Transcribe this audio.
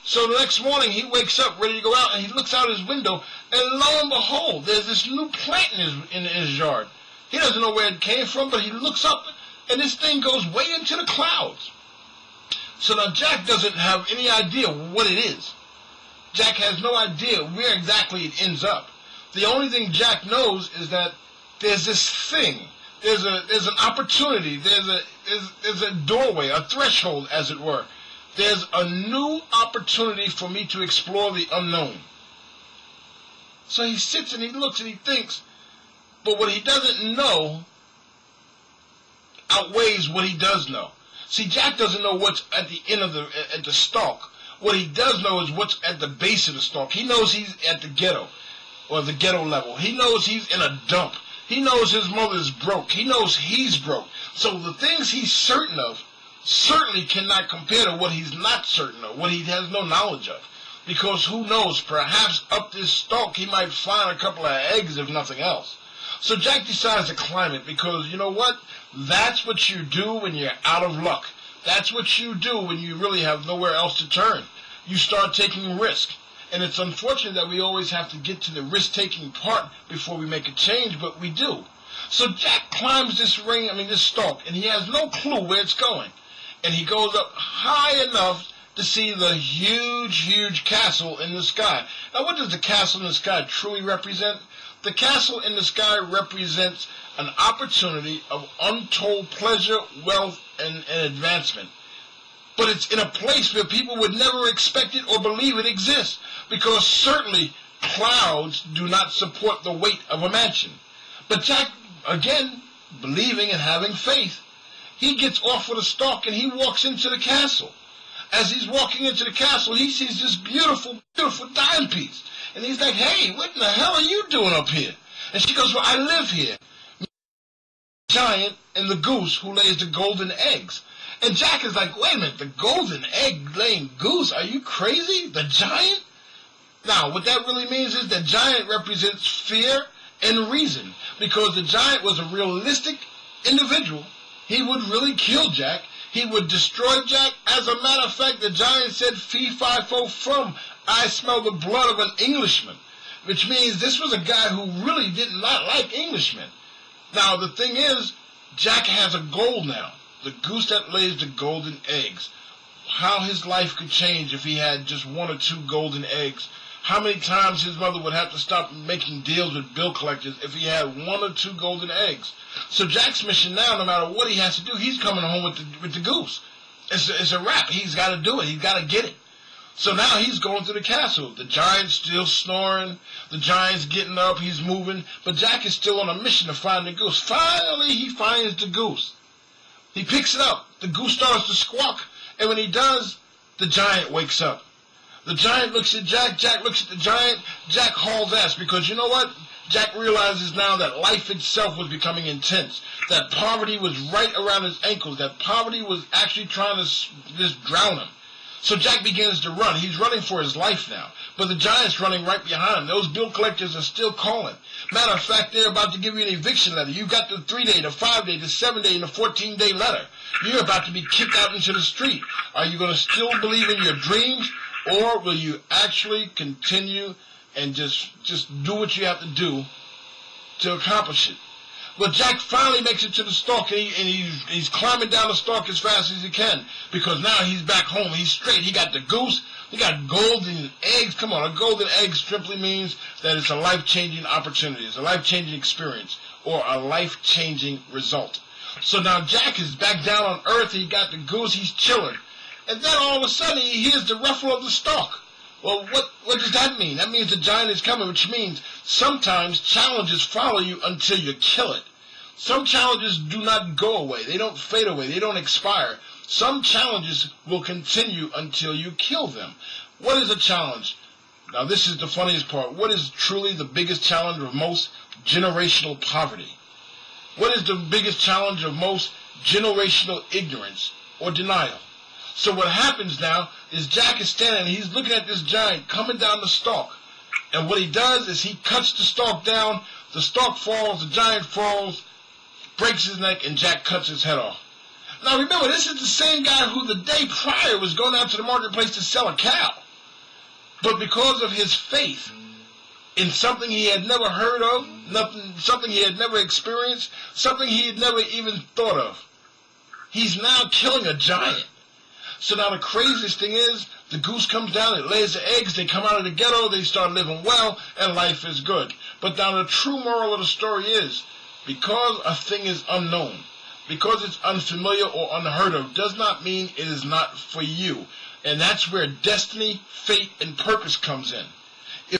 So the next morning he wakes up ready to go out, and he looks out his window, and lo and behold, there's this new plant in his yard. He doesn't know where it came from, but he looks up, and this thing goes way into the clouds. So now Jack doesn't have any idea what it is. Jack has no idea where exactly it ends up. The only thing Jack knows is that there's this thing. There's an opportunity. There's a doorway, a threshold, as it were. There's a new opportunity for me to explore the unknown. So he sits and he looks and he thinks, but what he doesn't know outweighs what he does know. See, Jack doesn't know what's at the end of the stalk. What he does know is what's at the base of the stalk. He knows he's at the ghetto, or the ghetto level. He knows he's in a dump. He knows his mother's broke. He knows he's broke. So the things he's certain of certainly cannot compare to what he's not certain of, what he has no knowledge of. Because who knows, perhaps up this stalk he might find a couple of eggs, if nothing else. So Jack decides to climb it because, you know what? That's what you do when you're out of luck. That's what you do when you really have nowhere else to turn. You start taking risk. And it's unfortunate that we always have to get to the risk-taking part before we make a change, but we do. So Jack climbs this stalk, and he has no clue where it's going. And he goes up high enough to see the huge, huge castle in the sky. Now, what does the castle in the sky truly represent? The castle in the sky represents an opportunity of untold pleasure, wealth, and advancement. But it's in a place where people would never expect it or believe it exists, because certainly clouds do not support the weight of a mansion. But Jack, again, believing and having faith, he gets off of the stalk and he walks into the castle. As he's walking into the castle, he sees this beautiful, beautiful dime piece. And he's like, hey, what in the hell are you doing up here? And she goes, well, I live here. The giant and the goose who lays the golden eggs. And Jack is like, wait a minute, the golden egg-laying goose? Are you crazy? The giant? Now, what that really means is that giant represents fear and reason. Because the giant was a realistic individual. He would really kill Jack. He would destroy Jack. As a matter of fact, the giant said, fee, fi, fo, fum, I smell the blood of an Englishman. Which means this was a guy who really did not like Englishmen. Now, the thing is, Jack has a goal now. The goose that lays the golden eggs. How his life could change if he had just 1 or 2 golden eggs. How many times his mother would have to stop making deals with bill collectors if he had 1 or 2 golden eggs. So Jack's mission now, no matter what he has to do, he's coming home with the goose. It's a wrap. He's got to do it. He's got to get it. So now he's going to the castle. The giant's still snoring. The giant's getting up. He's moving. But Jack is still on a mission to find the goose. Finally, he finds the goose. He picks it up. The goose starts to squawk. And when he does, the giant wakes up. The giant looks at Jack. Jack looks at the giant. Jack hauls ass because you know what? Jack realizes now that life itself was becoming intense. That poverty was right around his ankles. That poverty was actually trying to just drown him. So Jack begins to run. He's running for his life now. But the giant's running right behind him. Those bill collectors are still calling. Matter of fact, they're about to give you an eviction letter. You've got the 3-day, the 5-day, the 7-day, and the 14-day letter. You're about to be kicked out into the street. Are you going to still believe in your dreams? Or will you actually continue and just do what you have to do to accomplish it? But Jack finally makes it to the stalk, and he's climbing down the stalk as fast as he can, because now he's back home. He's straight. He got the goose. He got golden eggs. Come on, a golden egg simply means that it's a life-changing opportunity. It's a life-changing experience or a life-changing result. So now Jack is back down on earth. He got the goose. He's chilling. And then all of a sudden he hears the ruffle of the stalk. Well, what does that mean? That means the giant is coming, which means sometimes challenges follow you until you kill it. Some challenges do not go away. They don't fade away. They don't expire. Some challenges will continue until you kill them. What is a challenge? Now, this is the funniest part. What is truly the biggest challenge of most? Generational poverty. What is the biggest challenge of most? Generational ignorance or denial. So what happens now is Jack is standing and he's looking at this giant coming down the stalk. And what he does is he cuts the stalk down, the stalk falls, the giant falls, breaks his neck, and Jack cuts his head off. Now remember, this is the same guy who the day prior was going out to the marketplace to sell a cow. But because of his faith in something he had never heard of, something he had never experienced, something he had never even thought of, he's now killing a giant. So now the craziest thing is, the goose comes down, it lays the eggs, they come out of the ghetto, they start living well, and life is good. But now the true moral of the story is, because a thing is unknown, because it's unfamiliar or unheard of, does not mean it is not for you. And that's where destiny, fate, and purpose comes in.